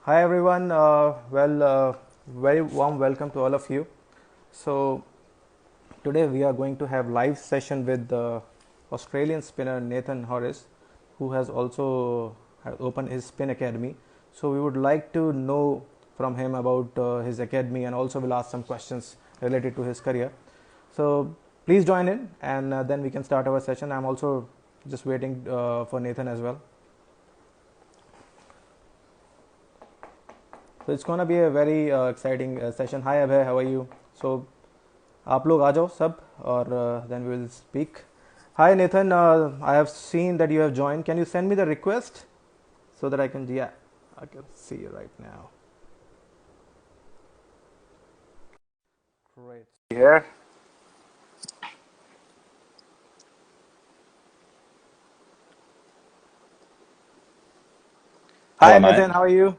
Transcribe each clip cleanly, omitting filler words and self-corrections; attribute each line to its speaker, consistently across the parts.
Speaker 1: Hi everyone. Very warm welcome to all of you. So today we are going to have live session with the Australian spinner Nathan Hauritz, who has also opened his spin academy. So we would like to know from him about his academy, and also we'll ask some questions related to his career. So please join in, and then we can start our session. I'm also just waiting for Nathan as well. So it's gonna be a very exciting session. Hi Abhay, how are you? So आप लोग आ जाओ सब और then we will speak. Hi Nathan, I have seen that you have joined. Can you send me the request so that I can, yeah, I can see you right now. Great. Here. Hi
Speaker 2: Hello, mate.
Speaker 1: Nathan, how are you?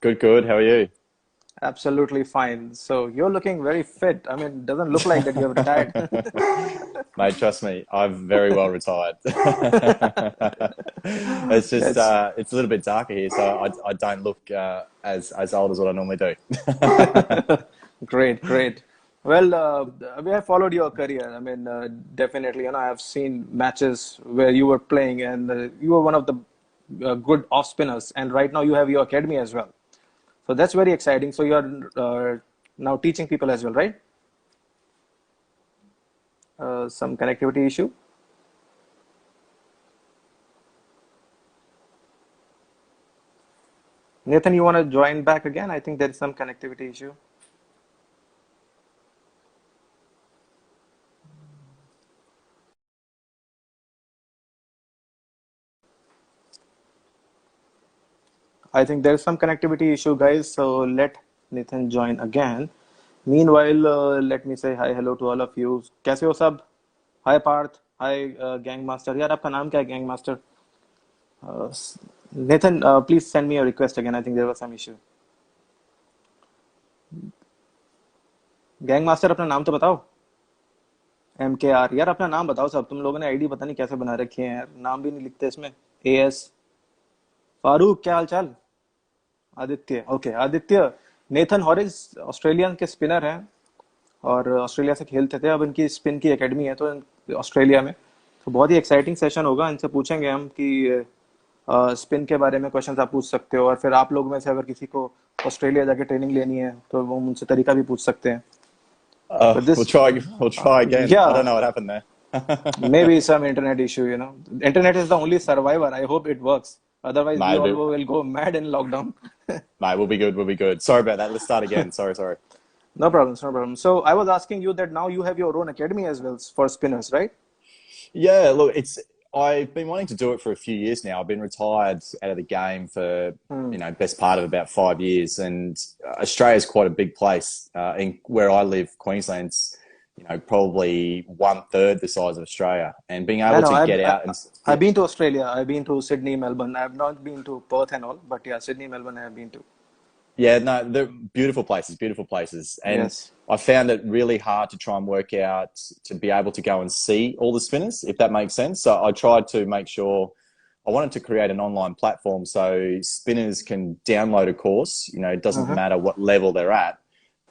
Speaker 2: Good, good. How are you?
Speaker 1: Absolutely fine. So you're looking very fit. I mean, it doesn't look like that you have retired.
Speaker 2: Mate, trust me, I'm very well retired. It's just
Speaker 1: That's
Speaker 2: it's a little bit darker here, so I don't look as old as what I normally do.
Speaker 1: great, great. Well, we have followed your career. I mean, definitely, I have seen matches where you were playing, and you were one of the good off spinners. And right now, you have your academy as well. So that's very exciting. So you are now teaching people as well, right? Some connectivity issue. Nathan, you want to join back again? I think there is some connectivity issue. I think there's some connectivity issue, guys. So let Nathan join again. Meanwhile, let me say hi, hello to all of you. कैसे हो सब? Hi Parth. Hi Gang Master. यार आपका नाम क्या है Gang Master? Nathan, please send me a request again. I think there was some issue. Gang Master अपना नाम तो बताओ. MKR. यार अपना नाम बताओ सब. तुम लोगों ने आईडी पता नहीं कैसे बना रखी है यार. नाम भी नहीं लिखते इसमें. AS. फारूक क्या हाल चाल? Aditya. Okay Aditya. Nathan हॉरिस Australian के स्पिनर हैं और ऑस्ट्रेलिया से खेलते थे. अब इनकी स्पिन की एकेडमी है तो ऑस्ट्रेलिया में. तो बहुत ही एक्साइटिंग सेशन होगा. इनसे पूछेंगे हम कि स्पिन के बारे में क्वेश्चंस आप पूछ सकते हो, और फिर आप लोग में से अगर किसी को ऑस्ट्रेलिया जाके ट्रेनिंग लेनी है तो वो उनसे तरीका भी पूछ सकते हैं. But
Speaker 2: We'll
Speaker 1: this,
Speaker 2: try. We'll try again. I don't
Speaker 1: yeah,
Speaker 2: know what happened there.
Speaker 1: maybe some internet issue. Internet is the only survivor. I hope it works. Otherwise, we
Speaker 2: Mate,
Speaker 1: all will go mad in lockdown.
Speaker 2: mate, we'll be good. We'll be good. Sorry about that. Let's start again. Sorry, sorry.
Speaker 1: No problems, no problem. So I was asking you that now you have your own academy as well for spinners, right?
Speaker 2: Yeah, look, it's I've been wanting to do it for a few years now. I've been retired out of the game for best part of about 5 years, and Australia's quite a big place. In where I live, Queensland's probably one third the size of Australia, and being
Speaker 1: I
Speaker 2: able
Speaker 1: know.
Speaker 2: to
Speaker 1: I've
Speaker 2: get
Speaker 1: I,
Speaker 2: out and
Speaker 1: I've been to Australia. I've been to Sydney, Melbourne. I've not been to Perth and all, but yeah, Sydney, Melbourne, I have been to.
Speaker 2: yeah, no, they're beautiful places, and
Speaker 1: Yes,
Speaker 2: I found it really hard to try and work out to be able to go and see all the spinners, if that makes sense. So I tried to make sure I wanted to create an online platform so spinners can download a course. It doesn't matter what level they're at,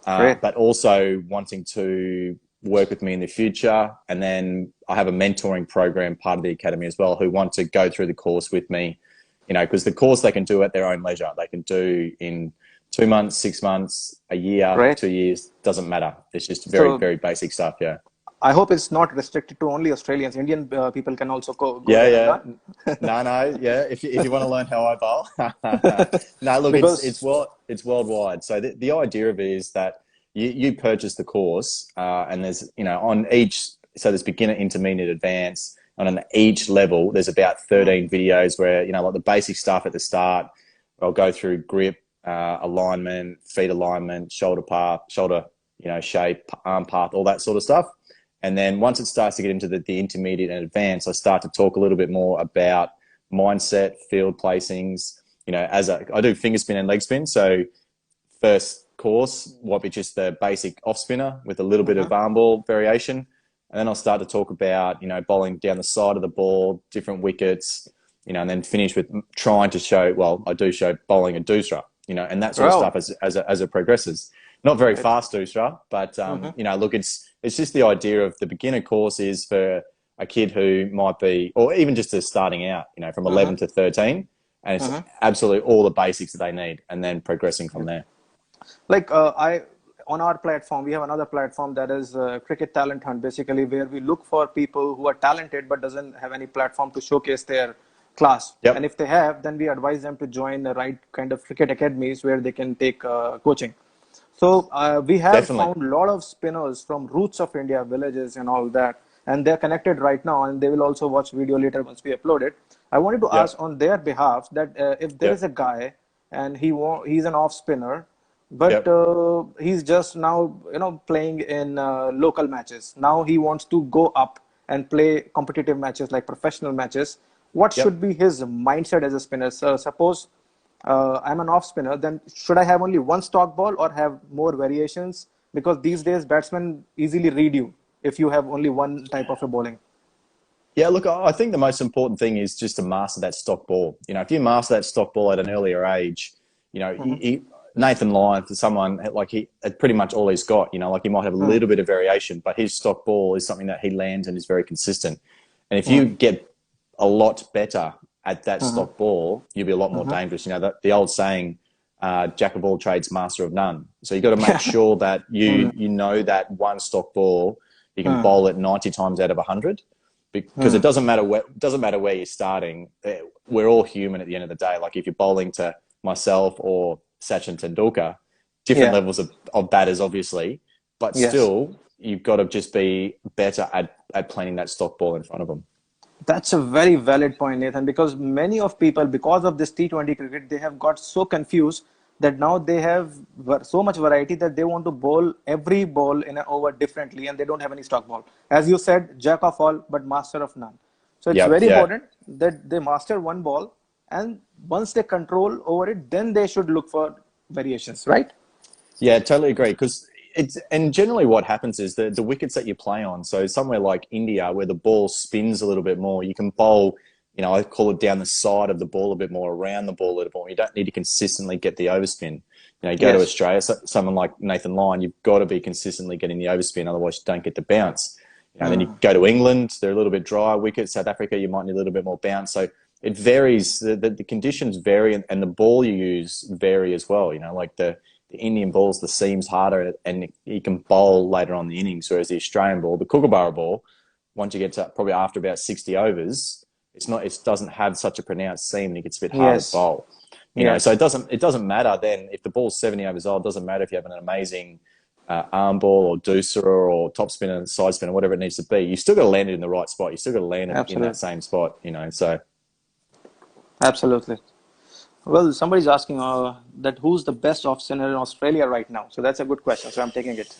Speaker 1: great.
Speaker 2: but also wanting to work with me in the future. And then I have a mentoring program, part of the academy as well, who want to go through the course with me. Because the course they can do at their own leisure. They can do in 2 months, 6 months, a year,
Speaker 1: Great.
Speaker 2: 2 years, doesn't matter. It's just very,
Speaker 1: So
Speaker 2: very basic stuff. Yeah.
Speaker 1: I hope it's not restricted to only Australians. Indian people can also go
Speaker 2: Yeah,
Speaker 1: there,
Speaker 2: yeah.
Speaker 1: no?
Speaker 2: No, no, yeah. If you want to learn how I bowl, no. Look, it's
Speaker 1: Because
Speaker 2: well, it's worldwide. So the idea of it is that you purchase the course, and there's on each. So there's beginner, intermediate, advanced, and on each level there's about 13 videos where like the basic stuff at the start. I'll go through grip, alignment, feet alignment, shoulder path, shoulder shape, arm path, all that sort of stuff. And then once it starts to get into the intermediate and advanced, I start to talk a little bit more about mindset, field placings. I do finger spin and leg spin. So first course, what be just the basic off spinner with a little bit of arm ball variation. And then I'll start to talk about, bowling down the side of the ball, different wickets, and then finish with trying to show, well, I do show bowling a doosra. and that sort of stuff
Speaker 1: Wow.
Speaker 2: as it progresses. Not very
Speaker 1: It,
Speaker 2: fast, Usra, but
Speaker 1: mhm,
Speaker 2: look, it's just the idea of the beginner course is for a kid who might be, or even just as starting out, from
Speaker 1: mhm,
Speaker 2: 11 to 13, and it's
Speaker 1: mhm.
Speaker 2: absolutely all the basics that they need, and then progressing from there.
Speaker 1: Like I on our platform we have another platform that is cricket talent hunt, basically where we look for people who are talented but doesn't have any platform to showcase their class, and
Speaker 2: Yep,
Speaker 1: if they have, then we advise them to join the right kind of cricket academies where they can take coaching. So we have
Speaker 2: definitely.
Speaker 1: found a lot of spinners from roots of India, villages and all that, and they're connected right now, and they will also watch video later once we upload it. I wanted to ask
Speaker 2: Yep,
Speaker 1: on their behalf that if there is
Speaker 2: yep,
Speaker 1: a guy and he's an off spinner, but
Speaker 2: yep,
Speaker 1: he's just now playing in local matches. Now he wants to go up and play competitive matches like professional matches. What should
Speaker 2: yep.
Speaker 1: be his mindset as a spinner? So suppose I'm an off spinner, then should I have only one stock ball or have more variations? Because these days batsmen easily read you if you have only one type of a bowling.
Speaker 2: Yeah, look, I think the most important thing is just to master that stock ball. If you master that stock ball at an earlier age,
Speaker 1: Hmm.
Speaker 2: Nathan Lyon, for someone like pretty much all he's got. Like he might have a
Speaker 1: Hmm.
Speaker 2: little bit of variation, but his stock ball is something that he lands and is very consistent. And if
Speaker 1: Hmm.
Speaker 2: you get a lot better at that
Speaker 1: Hmm.
Speaker 2: stock ball, you'll be a lot more
Speaker 1: Hmm.
Speaker 2: dangerous. The old saying, "Jack of all trades, master of none." So you got to make sure that
Speaker 1: Hmm.
Speaker 2: you know that one stock ball you can
Speaker 1: Hmm.
Speaker 2: bowl it 90 times out of 100, because
Speaker 1: Hmm.
Speaker 2: it doesn't matter where you're starting. We're all human at the end of the day. Like if you're bowling to myself or Sachin Tendulkar, different
Speaker 1: Yeah.
Speaker 2: levels of batters, obviously, but
Speaker 1: Yes.
Speaker 2: still you've got to just be better at planting that stock ball in front of them.
Speaker 1: That's a very valid point, Nathan, because many of people, because of this T20 cricket, they have got so confused that now they have so much variety that they want to bowl every ball in an over differently and they don't have any stock ball. As you said, jack of all, but master of none. So it's
Speaker 2: Yep,
Speaker 1: very
Speaker 2: yeah.
Speaker 1: important that they master one ball, and once they control over it, then they should look for variations, right?
Speaker 2: Yeah, totally agree. Because and generally what happens is the wickets that you play on. So somewhere like India, where the ball spins a little bit more, you can bowl. I call it down the side of the ball a bit more, around the ball a little more. You don't need to consistently get the overspin. You go to
Speaker 1: Yes.
Speaker 2: Australia, someone like Nathan Lyon, you've got to be consistently getting the overspin, otherwise you don't get the bounce. Then you
Speaker 1: Hmm.
Speaker 2: go to England, they're a little bit drier wickets. South Africa, you might need a little bit more bounce. So it varies. The conditions vary, and the ball you use vary as well. Like the Indian ball's the seams harder, and you can bowl later on in the innings, whereas the Australian ball, the Kookaburra ball, once you get to probably after about 60 overs, it doesn't have such a pronounced seam, and it gets a bit harder to
Speaker 1: Yes.
Speaker 2: bowl. So
Speaker 1: Yes.
Speaker 2: it doesn't matter then if the ball's 70 overs old. It doesn't matter if you have an amazing arm ball or deucer or top spinner, side spinner, whatever it needs to be. You still got to land it in the right spot. You still got to land it in that
Speaker 1: Absolutely.
Speaker 2: same spot. So
Speaker 1: Absolutely. Well, somebody's asking that who's the best off spinner in Australia right now. So that's a good question. So I'm taking it.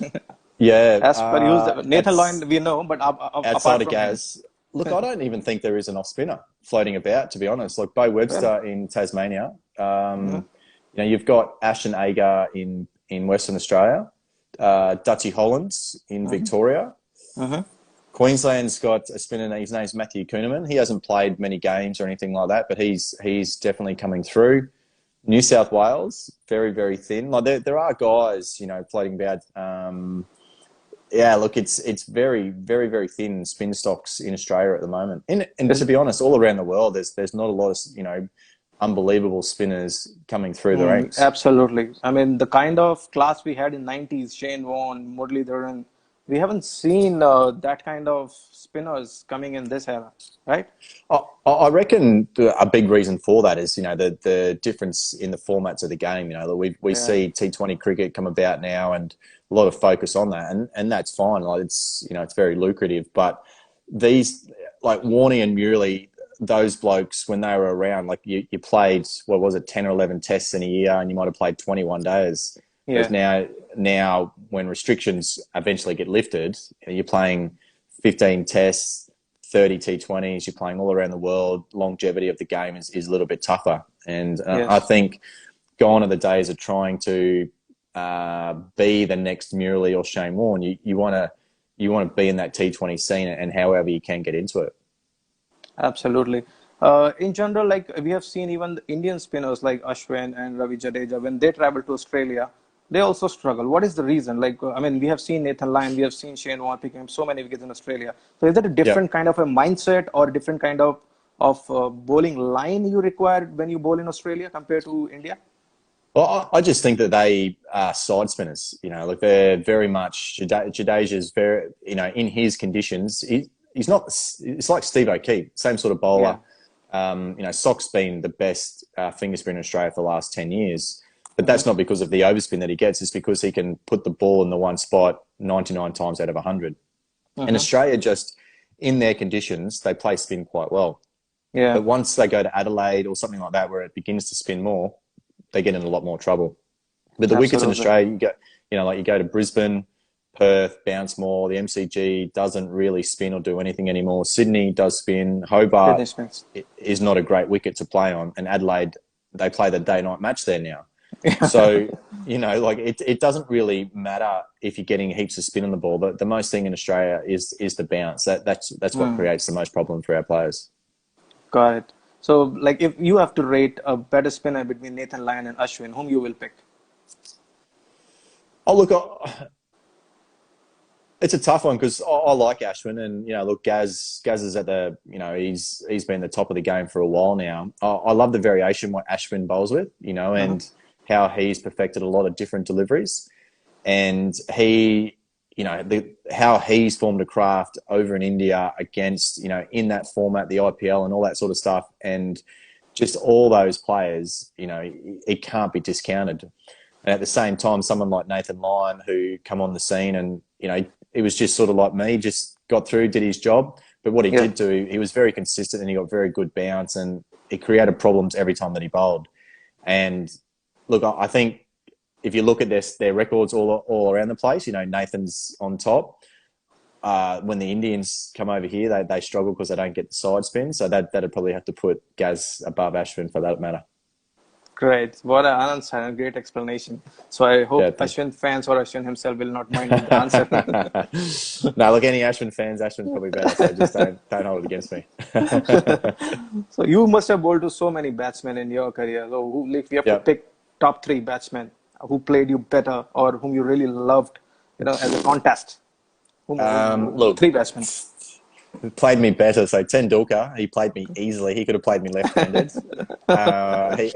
Speaker 2: yeah,
Speaker 1: As per you, Nathan
Speaker 2: it's
Speaker 1: Lyon, we know, but
Speaker 2: outside
Speaker 1: apart
Speaker 2: of
Speaker 1: from him,
Speaker 2: Gaz. Look, I don't even think there is an off spinner floating about, to be honest. Like Bo
Speaker 1: really.
Speaker 2: Webster in Tasmania.
Speaker 1: Mm-hmm.
Speaker 2: You've got Ashton Agar in Western Australia, Dutchy Hollands in
Speaker 1: Mm-hmm.
Speaker 2: Victoria.
Speaker 1: Mm-hmm.
Speaker 2: Queensland's got a spinner. His name's Matthew Kuhneman. He hasn't played many games or anything like that, but he's definitely coming through. New South Wales, very very thin. Like there are guys, floating about. Yeah, look, it's very very very thin spin stocks in Australia at the moment. And to
Speaker 1: Is
Speaker 2: be honest, all around the world, there's not a lot of unbelievable spinners coming through the ranks.
Speaker 1: absolutely. I mean, the kind of class we had in '90s, Shane Warne, Muralidharan, we haven't seen that kind of spinners coming in this era, right?
Speaker 2: I reckon a big reason for that is the difference in the formats of the game. We
Speaker 1: Yeah.
Speaker 2: see T20 cricket come about now, and a lot of focus on that, and that's fine. Like it's very lucrative, but these like Warney and Muley, those blokes when they were around, like you played what was it 10 or 11 tests in a year, and you might have played 21 days. Whereas
Speaker 1: Yeah.
Speaker 2: now when restrictions eventually get lifted, you're playing 15 tests, 30 T20s, you're playing all around the world. Longevity of the game is a little bit tougher. And I
Speaker 1: Yes.
Speaker 2: think gone are the days of trying to be the next Murley or Shane Warne. You want to be in that T20 scene, and however you can get into it.
Speaker 1: Absolutely. In general, like we have seen even the Indian spinners like Ashwin and Ravi Jadeja, when they travel to Australia, they also struggle. What is the reason? Like, I mean, we have seen Nathan Lyon, we have seen Shane Warne picking up so many wickets in Australia. So is it a
Speaker 2: Yeah.
Speaker 1: different kind of a mindset or a different kind of bowling line you require when you bowl in Australia compared to India?
Speaker 2: Well, I just think that they are side spinners. Like they're very much Jadeja's very, in his conditions, he's not. It's like Steve O'Keefe, same sort of
Speaker 1: Yeah.
Speaker 2: bowler. Sock's been the best finger spinner in Australia for the last 10 years, but
Speaker 1: Hmm.
Speaker 2: that's not because of the overspin that he gets. It's because he can put the ball in the one spot 99 times out of 100. And
Speaker 1: Hmm.
Speaker 2: Australia just, in their conditions, they play spin quite well.
Speaker 1: Yeah.
Speaker 2: But once they go to Adelaide or something like that, where it begins to spin more, they get in a lot more trouble. But the wickets in
Speaker 1: Absolutely.
Speaker 2: Australia, you go to Brisbane, Perth, bounce more. The MCG doesn't really spin or do anything anymore. Sydney does spin. Hobart
Speaker 1: Sydney spins.
Speaker 2: is not a great wicket to play on. And Adelaide, they play the day-night match there now. So, like it doesn't really matter if you're getting heaps of spin on the ball. But the most thing in Australia is the bounce. That's what
Speaker 1: Hmm.
Speaker 2: creates the most problem for our players.
Speaker 1: Got it. So, like, if you have to rate a better spinner between Nathan Lyon and Ashwin, whom you will pick?
Speaker 2: Oh, look, it's a tough one because I like Ashwin, and look, Gaz is at the, he's been the top of the game for a while now. I love the variation what Ashwin bowls with,
Speaker 1: Hmm.
Speaker 2: and how he's perfected a lot of different deliveries, and he, how he's formed a craft over in India against, in that format, the IPL and all that sort of stuff, and just all those players, it can't be discounted. And at the same time, someone like Nathan Lyon, who come on the scene and, it was just sort of like me, just got through, did his job. But what he
Speaker 1: Yeah.
Speaker 2: did do, he was very consistent and he got very good bounce and it created problems every time that he bowled. And look, I think if you look at their records all around the place, Nathan's on top. When the Indians come over here, they struggle because they don't get the side spin. So that'd probably have to put Gaz above Ashwin for that matter.
Speaker 1: Great. What an answer and great explanation. So I
Speaker 2: Yeah,
Speaker 1: hope
Speaker 2: thank
Speaker 1: Ashwin fans or Ashwin himself will not mind with the answer.
Speaker 2: No, look, any Ashwin fans, Ashwin's probably better, so just don't hold it against me.
Speaker 1: So you must have bowled to so many batsmen in your career. So who, if you have to
Speaker 2: Yep.
Speaker 1: pick top three batsmen who played you better or whom you really loved, as a contest,
Speaker 2: Look,
Speaker 1: three batsmen.
Speaker 2: played me better. So Tendulkar, he played me easily. He could have played me left-handed.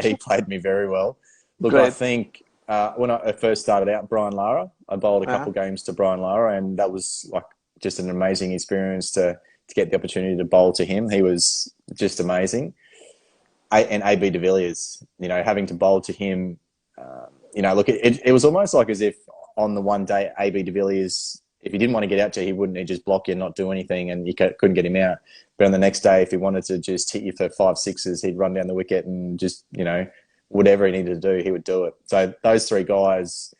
Speaker 2: He played me very well. Look, I
Speaker 1: Great.
Speaker 2: think when I first started out, Brian Lara, I bowled a
Speaker 1: Uh-huh.
Speaker 2: couple of games to Brian Lara, and that was like just an amazing experience to get the opportunity to bowl to him. He was just amazing. And AB de Villiers, having to bowl to him, look, it was almost like as if on the one day AB de Villiers, if he didn't want to get out to you, he'd just block you and not do anything, and you couldn't get him out. But on the next day, if he wanted to just hit you for 5 sixes, he'd run down the wicket and just, whatever he needed to do, he would do it. So those three guys,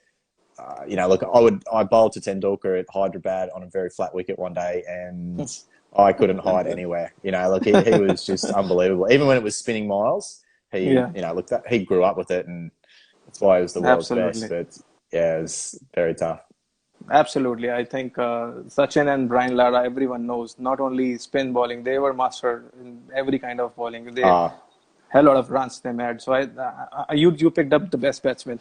Speaker 2: look, I bowled to Tendulkar at Hyderabad on a very flat wicket one day, and I couldn't hide anywhere. Look, he was just unbelievable. Even when it was spinning miles, he,
Speaker 1: Yeah,
Speaker 2: look, he grew up with it, and that's why he was the world's best.
Speaker 1: absolutely.
Speaker 2: But yeah, it was very tough.
Speaker 1: Absolutely. I think Sachin and Brian Lara, everyone knows, not only spin bowling, they were master in every kind of bowling. They
Speaker 2: Ah,
Speaker 1: had a lot of runs they made. So you picked up the best batsman.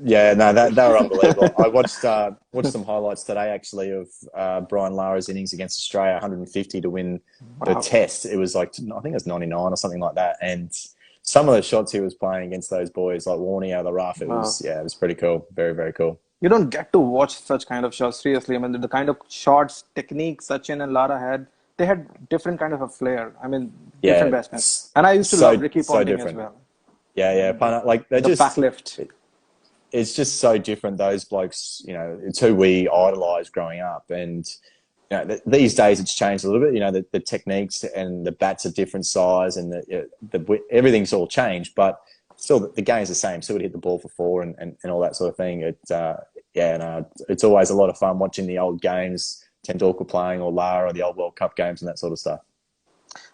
Speaker 2: yeah, no, they were unbelievable. I watched some highlights today actually of Brian Lara's innings against Australia, 150 to win the
Speaker 1: Wow.
Speaker 2: Test. It was like I think it was 99 or something like that, and some of the shots he was playing against those boys, like Warney out of the rough,
Speaker 1: Wow.
Speaker 2: it was pretty cool, very very cool.
Speaker 1: You don't get to watch such kind of shots seriously. I mean, the kind of shots, techniques Sachin and Lara had, they had different kind of a flair. I mean, different
Speaker 2: Yeah,
Speaker 1: batsmen. And I used to love Ricky
Speaker 2: so
Speaker 1: Ponting as
Speaker 2: different.
Speaker 1: well.
Speaker 2: Yeah, like they're
Speaker 1: The back
Speaker 2: just
Speaker 1: lift.
Speaker 2: it's just so different. Those blokes, it's who we idolised growing up, and these days it's changed a little bit. The techniques and the bats are different size, and everything's all changed, but still the game's the same. Still would hit the ball for four and all that sort of thing. It's always a lot of fun watching the old games, Tendulkar playing or Lara or the old World Cup games and that sort of stuff.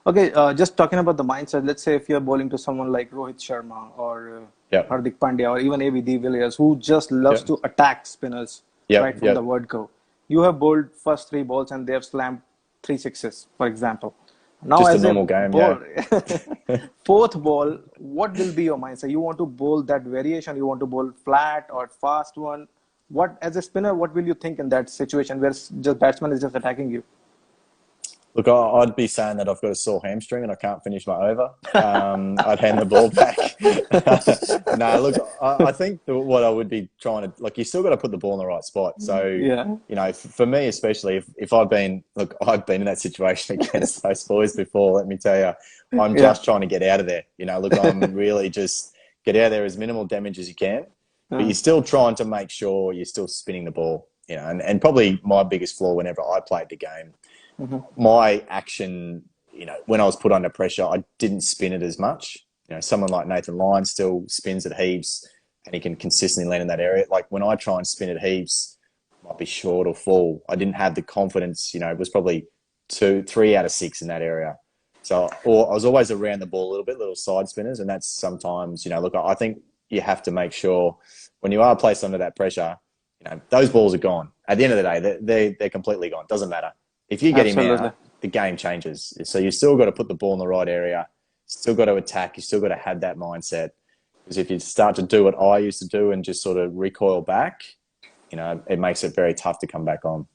Speaker 1: Okay, just talking about the mindset, let's say if you're bowling to someone like Rohit Sharma or
Speaker 2: Yep,
Speaker 1: Hardik Pandya or even AB de Villiers, who just loves
Speaker 2: yep,
Speaker 1: to attack spinners
Speaker 2: yep,
Speaker 1: right from the
Speaker 2: yep.
Speaker 1: word go. You have bowled first three balls and they have slammed three sixes, for example. Now,
Speaker 2: Just a
Speaker 1: as a
Speaker 2: normal game, yeah.
Speaker 1: ball, fourth ball, what will be your mindset? You want to bowl that variation? You want to bowl flat or fast one? What, as a spinner, what will you think in that situation where just batsman is just attacking you?
Speaker 2: Look, I'd be saying that I've got a sore hamstring and I can't finish my over. I'd hand the ball back. No, look, I think what I would be trying to, like, you still got to put the ball in the right spot. So,
Speaker 1: Yeah,
Speaker 2: you know, for me especially, if I've been, look, I've been in that situation against those boys before, let me tell you, I'm
Speaker 1: yeah.
Speaker 2: just trying to get out of there. You know, look, I'm really just get out of there as minimal damage as you can, but
Speaker 1: Uh,
Speaker 2: you're still trying to make sure you're still spinning the ball. You know, and probably my biggest flaw whenever I played the game,
Speaker 1: mhm.
Speaker 2: my action, you know, when I was put under pressure, I didn't spin it as much. You know, someone like Nathan Hauritz still spins at heaps and he can consistently land in that area. Like when I try and spin at heaps, might be short or full. I didn't have the confidence, you know, it was probably 3 out of 6 in that area. So, or I was always around the ball a little bit, little side spinners. And that's sometimes, you know, look, I think you have to make sure when you are placed under that pressure, you know, those balls are gone. At the end of the day, they're completely gone. Doesn't matter. If you get him
Speaker 1: Absolutely.
Speaker 2: out, the game changes. So you still got to put the ball in the right area. Still got to attack. You still got to have that mindset. Because if you start to do what I used to do and just sort of recoil back, you know, it makes it very tough to come back on.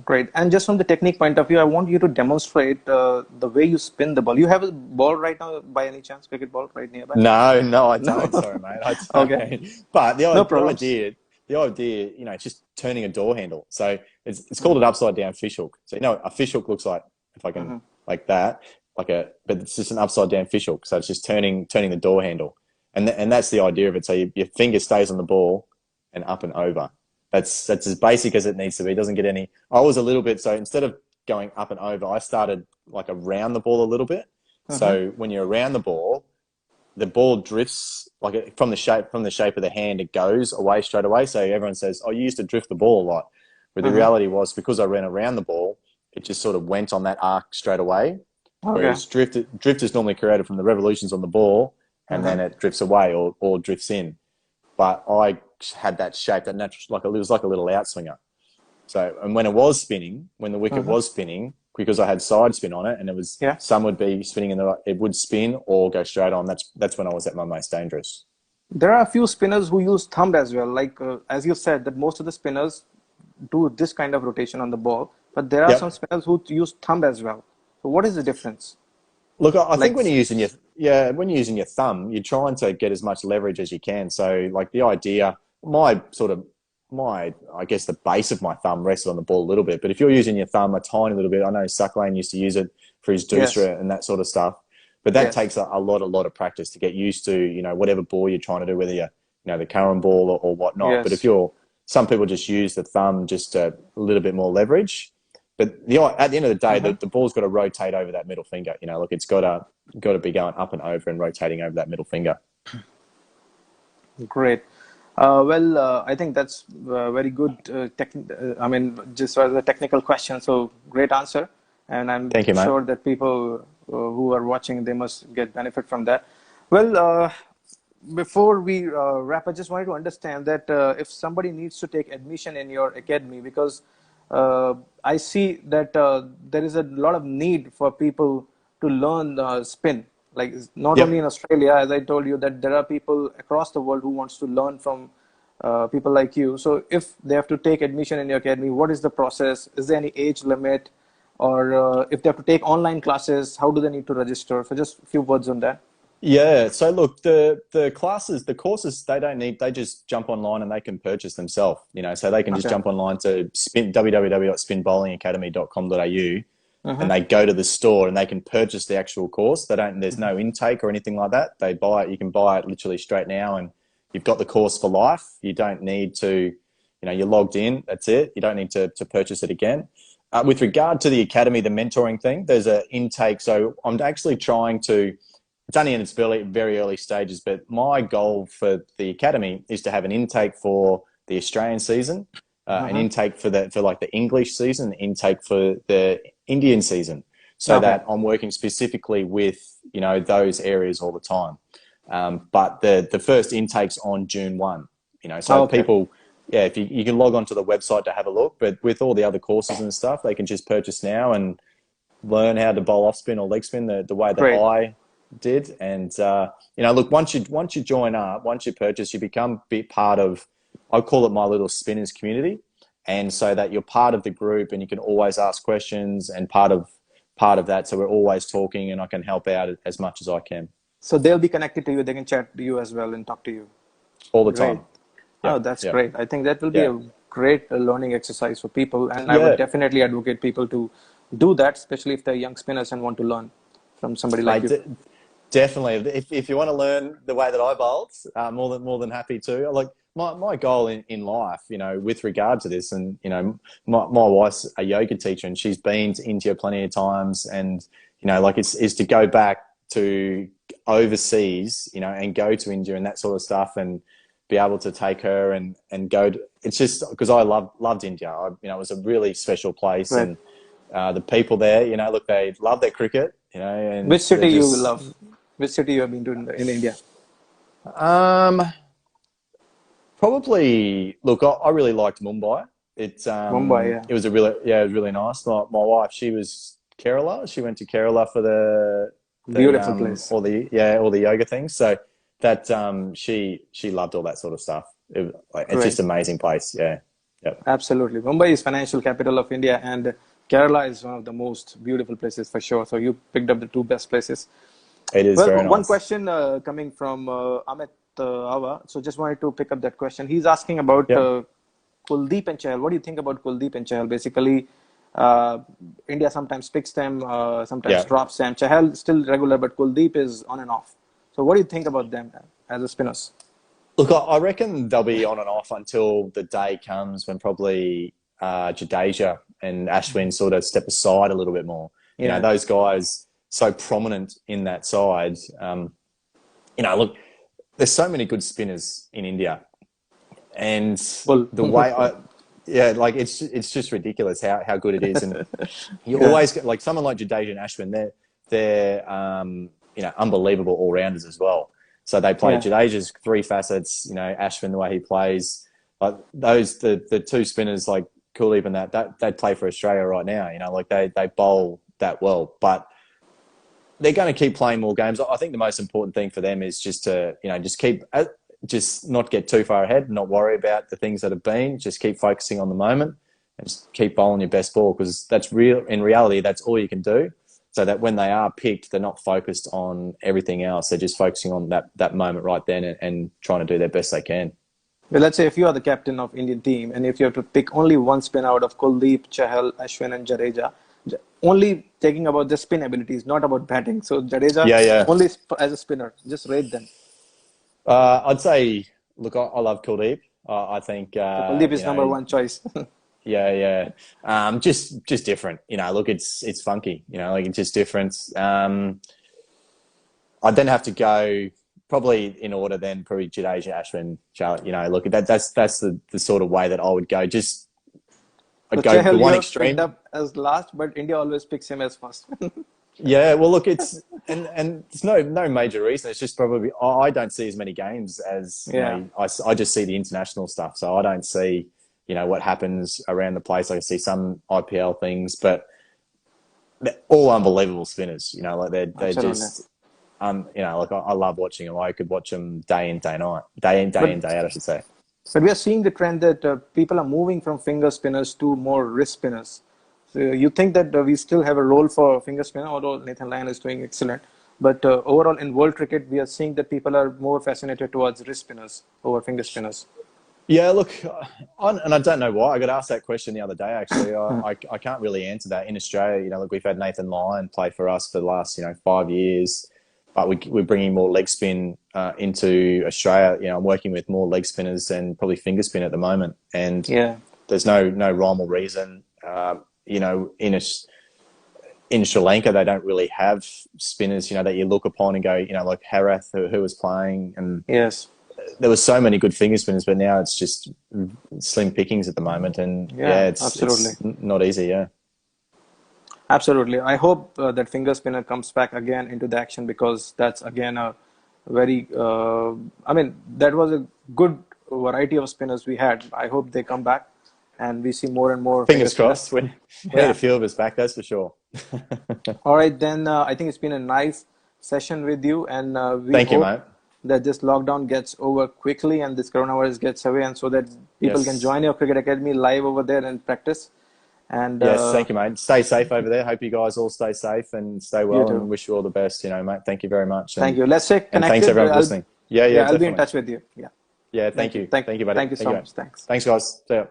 Speaker 1: Great. And just from the technique point of view, I want you to demonstrate the way you spin the ball. You have a ball right now, by any chance, cricket ball right nearby?
Speaker 2: No, I
Speaker 1: No.
Speaker 2: don't. Sorry, mate. I
Speaker 1: Okay.
Speaker 2: don't. But
Speaker 1: No
Speaker 2: the
Speaker 1: problems.
Speaker 2: idea, you know, it's just turning a door handle. So it's called an upside down fish hook. So you know, a fish hook looks like, if I can,
Speaker 1: Mm-hmm.
Speaker 2: like that, but it's just an upside down fish hook. So it's just turning the door handle, and that's the idea of it. So your finger stays on the ball and up and over. That's as basic as it needs to be. It doesn't get any. I was a little bit, so instead of going up and over, I started like around the ball a little bit.
Speaker 1: Mm-hmm.
Speaker 2: So when you're around the ball drifts like from the shape of the hand. It goes away straight away. So everyone says, "Oh, you used to drift the ball a lot," but the
Speaker 1: Mm-hmm.
Speaker 2: reality was because I ran around the ball, it just sort of went on that arc straight away.
Speaker 1: Okay.
Speaker 2: Whereas drift is normally created from the revolutions on the ball, and
Speaker 1: Mm-hmm.
Speaker 2: then it drifts away or drifts in. But I had that shape, that natural, like it was like a little outswinger. So, and when it was spinning, when the wicket
Speaker 1: Mm-hmm.
Speaker 2: was spinning, because I had side spin on it, and it was
Speaker 1: Yeah.
Speaker 2: some would be spinning in the right, it would spin or go straight on. That's when I was at my most dangerous.
Speaker 1: There are a few spinners who use thumb as well. Like as you said, that most of the spinners do this kind of rotation on the ball, but there are some
Speaker 2: Yep.
Speaker 1: spinners who use thumb as well. So what is the difference?
Speaker 2: Look, I think
Speaker 1: Like,
Speaker 2: when you're using when you're using your thumb, you're trying to get as much leverage as you can. So, like the idea, I guess the base of my thumb rested on the ball a little bit. But if you're using your thumb a tiny little bit, I know Sucklane used to use it for his
Speaker 1: yes,
Speaker 2: dooser and that sort of stuff. But that
Speaker 1: yes,
Speaker 2: takes a lot of practice to get used to, you know, whatever ball you're trying to do, whether you're, you know, the current ball or whatnot. But if
Speaker 1: yes.
Speaker 2: some people just use the thumb just a little bit more leverage. But at the end of the day,
Speaker 1: Mm-hmm.
Speaker 2: the ball's got to rotate over that middle finger. You know, look, it's got to be going up and over and rotating over that middle finger.
Speaker 1: Great. I think that's very good. I mean, just as a technical question, so great answer, and I'm
Speaker 2: Thank you, mate.
Speaker 1: sure that people who are watching they must get benefit from that. Well, before we wrap, I just wanted to understand that if somebody needs to take admission in your academy, because I see that there is a lot of need for people to learn spin. Like not only in
Speaker 2: Yep.
Speaker 1: Australia, as I told you, that there are people across the world who wants to learn from people like you. So if they have to take admission in your academy, what is the process? Is there any age limit? Or if they have to take online classes, how do they need to register? So just a few words on that.
Speaker 2: Yeah. So look, the courses, they don't need. They just jump online and they can purchase themselves. You know, so they can just
Speaker 1: Okay.
Speaker 2: jump online to www.spinbowlingacademy.com.au and
Speaker 1: Mm-hmm.
Speaker 2: they go to the store and they can purchase the actual course. They don't. There's no intake or anything like that. They buy it. You can buy it literally straight now, and you've got the course for life. You don't need to. You know, you're logged in. That's it. You don't need to purchase it again. With regard to the academy, the mentoring thing, there's an intake. So I'm actually trying to. It's only in its very early stages, but my goal for the academy is to have an intake for the Australian season, an
Speaker 1: Mm-hmm.
Speaker 2: intake for like the English season, an intake for the Indian season, so
Speaker 1: Okay.
Speaker 2: that I'm working specifically with, you know, those areas all the time. But the first intake's on June 1, you know, so
Speaker 1: Okay.
Speaker 2: people, yeah, if you can log on to the website to have a look, but with all the other courses and stuff, they can just purchase now and learn how to bowl off spin or leg spin the way that
Speaker 1: Great.
Speaker 2: I did. And look, once you join up, once you purchase, you become part of. I call it my little spinners community, and so that you're part of the group, and you can always ask questions and part of that. So we're always talking, and I can help out as much as I can
Speaker 1: So they'll be connected to you. They can chat to you as well and talk to you.
Speaker 2: all the
Speaker 1: Great.
Speaker 2: time.
Speaker 1: Oh,
Speaker 2: Yep,
Speaker 1: that's
Speaker 2: yep,
Speaker 1: great. I think that will be
Speaker 2: yeah,
Speaker 1: a great learning exercise for people. And I would
Speaker 2: yeah,
Speaker 1: definitely advocate people to do that, especially if they're young spinners and want to learn from somebody like
Speaker 2: mate.
Speaker 1: you.
Speaker 2: Definitely. If you want to learn the way that I bowled, more than happy to. Like my goal in life, with regard to this, and my wife's a yoga teacher, and she's been to India plenty of times, and like is to go back to overseas, and go to India and that sort of stuff, and be able to take her and go. It's just because I loved India. It was a really special place,
Speaker 1: Right.
Speaker 2: and the people there, look, they love their cricket, and
Speaker 1: Which
Speaker 2: they're
Speaker 1: city you
Speaker 2: just
Speaker 1: love? Which city you have been to in India?
Speaker 2: Um, probably. Look, I really liked Mumbai. It's
Speaker 1: Mumbai, yeah.
Speaker 2: it was it was really nice. My wife, she was Kerala. She went to Kerala for the
Speaker 1: Beautiful place.
Speaker 2: all the yoga things. So that she loved all that sort of stuff. It's
Speaker 1: Great.
Speaker 2: just amazing place. Yeah, yeah.
Speaker 1: Absolutely. Mumbai is financial capital of India, and Kerala is one of the most beautiful places for sure. So you picked up the two best places.
Speaker 2: It is
Speaker 1: Well,
Speaker 2: very
Speaker 1: one
Speaker 2: nice.
Speaker 1: question coming from Amit Awa. So just wanted to pick up that question. He's asking about
Speaker 2: Yep.
Speaker 1: Kuldeep and Chahal. What do you think about Kuldeep and Chahal? Basically, uh, India sometimes picks them, sometimes
Speaker 2: Yeah.
Speaker 1: drops them. Chahal still regular, but Kuldeep is on and off. So what do you think about them as a spinners?
Speaker 2: Look, I reckon they'll be on and off until the day comes when probably Jadeja and Ashwin sort of step aside a little bit more.
Speaker 1: Yeah.
Speaker 2: Those guys so prominent in that side. Look, there's so many good spinners in India, and
Speaker 1: Well,
Speaker 2: the way yeah, like it's just ridiculous how good it is, and you
Speaker 1: yeah.
Speaker 2: always get like someone like Jadeja and Ashwin. They're unbelievable all rounders as well. So they play
Speaker 1: Yeah.
Speaker 2: Jadeja's three facets. Ashwin the way he plays. Like those the two spinners like Kuldeep and that they'd play for Australia right now. Like they bowl that well, but they're going to keep playing more games. I think the most important thing for them is just to just keep just not get too far ahead, not worry about the things that have been. Just keep focusing on the moment and just keep bowling your best ball, because that's real. In reality, that's all you can do. So that when they are picked, they're not focused on everything else. They're just focusing on that moment right then, and trying to do their best they can.
Speaker 1: Well, let's say if you are the captain of Indian team and if you have to pick only one spin out of Kuldeep, Chahal, Ashwin, and Jadeja, only taking about the spin abilities, not about batting. So Jadeja
Speaker 2: Yeah, yeah.
Speaker 1: only as a spinner, just rate them.
Speaker 2: I'd say, look, I love Kuldeep. I think,
Speaker 1: So Kuldeep is number one choice.
Speaker 2: yeah, yeah. Just different. Look, it's funky. Like it's just different. I'd then have to go probably in order. Then probably Jadeja, Ashwin, Charlotte. Look, that's the sort of way that I would go. Just
Speaker 1: So
Speaker 2: I'd go the
Speaker 1: Chahal you
Speaker 2: one
Speaker 1: have picked
Speaker 2: extreme.
Speaker 1: up as last, but India always picks him as first.
Speaker 2: Yeah, well, look, it's and it's no major reason. It's just probably I don't see as many games as
Speaker 1: Yeah,
Speaker 2: I just see the international stuff, so I don't see what happens around the place. I see some IPL things, but they're all unbelievable spinners. Like they're
Speaker 1: absolutely.
Speaker 2: just like I love watching them. I could watch them day in day night, day in
Speaker 1: But
Speaker 2: day out, I should say.
Speaker 1: But we are seeing the trend that people are moving from finger spinners to more wrist spinners. So you think that we still have a role for finger spinner, although Nathan Lyon is doing excellent. But overall, in world cricket, we are seeing that people are more fascinated towards wrist spinners over finger spinners.
Speaker 2: Yeah, look, and I don't know why. I got asked that question the other day. Actually, I can't really answer that. In Australia, look, we've had Nathan Lyon play for us for the last 5 years, but we're bringing more leg spin into Australia. I'm working with more leg spinners than probably finger spin at the moment, and
Speaker 1: Yeah,
Speaker 2: there's no rhyme or reason. In Sri Lanka, they don't really have spinners, that you look upon and go, like Harath, who was playing, and
Speaker 1: yes,
Speaker 2: there were so many good finger spinners, but now it's just slim pickings at the moment, and
Speaker 1: yeah,
Speaker 2: yeah,
Speaker 1: absolutely.
Speaker 2: it's not easy. Yeah,
Speaker 1: Absolutely. I hope that finger spinner comes back again into the action because that's again a very, I mean, that was a good variety of spinners we had. I hope they come back. and we see more and more.
Speaker 2: Fingers
Speaker 1: Crossed.
Speaker 2: crossed. We need a
Speaker 1: Yeah.
Speaker 2: few of us back, that's for sure.
Speaker 1: All right, then I think it's been a nice session with you, and we
Speaker 2: Thank you,
Speaker 1: hope
Speaker 2: mate.
Speaker 1: that this lockdown gets over quickly and this coronavirus gets away, and so that people can
Speaker 2: Yes.
Speaker 1: join your cricket academy live over there and practice. And
Speaker 2: Yes, thank you, mate. Stay safe over there. Hope you guys all stay safe and stay
Speaker 1: you
Speaker 2: well, and
Speaker 1: too.
Speaker 2: wish you all the best, mate. Thank you very much.
Speaker 1: Thank you. Let's stay
Speaker 2: And thanks
Speaker 1: connected.
Speaker 2: everyone for listening. Yeah,
Speaker 1: Yeah, I'll be in
Speaker 2: definitely.
Speaker 1: touch with you. Yeah.
Speaker 2: Yeah, thank you. Thank you, buddy.
Speaker 1: Thank you
Speaker 2: Thank
Speaker 1: so
Speaker 2: you, mate.
Speaker 1: much. Thanks.
Speaker 2: Thanks, guys. See ya.